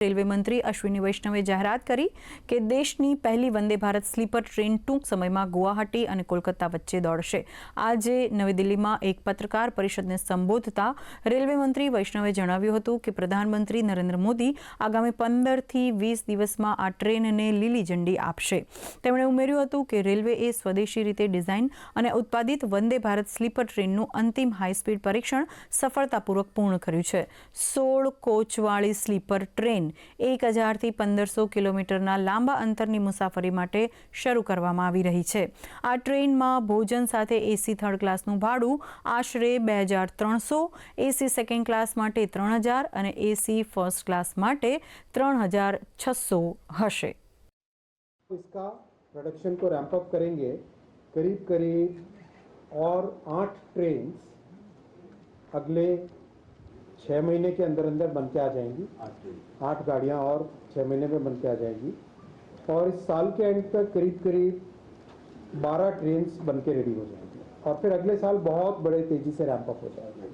Railway મંત્રી અશ્વિની વૈષ્ણવે જાહેરાત કરી કે દેશની પહેલી વંદે ભારત સ્લીપર ટ્રેન ટૂંક સમયમાં ગુવાહાટી અને કોલકાતા વચ્ચે દોડશે। આજે નવી દિલ્હીમાં એક પત્રકાર પરિષદને સંબોધતા રેલવે મંત્રી વૈષ્ણવે જણાવ્યું હતું કે પ્રધાનમંત્રી નરેન્દ્ર મોદી આગામી 15 થી 20 દિવસમાં આ ટ્રેનને લીલી ઝંડી આપશે। તેમણે ઉમેર્યું હતું કે રેલવેએ સ્વદેશી રીતે ડિઝાઇન અને ઉત્પાદિત વંદે ભારત સ્લીપર ટ્રેનનું અંતિમ હાઈ સ્પીડ પરીક્ષણ સફળતાપૂર્વક પૂર્ણ કર્યું છે। 16 કોચવાળી સ્લીપર ટ્રેન 1000 થી 1500 કિલોમીટરના લાંબા અંતરની મુસાફરી માટે શરૂ કરવામાં આવી રહી છે। આ ટ્રેનમાં ભોજન સાથે એસી થર્ડ ક્લાસનું ભાડું આશરે 2300, એસી સેકન્ડ ક્લાસ માટે 3000 અને એસી ફર્સ્ટ ક્લાસ માટે 3600 હશે। इसका प्रोडक्शन को रैंप अप करेंगे, करीब और 8 ट्रेन अगले 6 महीने के अंदर बन के आ जाएंगी। 8 गाड़ियाँ और 6 महीने में बन के आ जाएंगी और इस साल के एंड तक करीब 12 ट्रेन बन के रेडी हो जाएंगी और फिर अगले साल बहुत बड़े तेजी से रैंप अप हो जाएगा।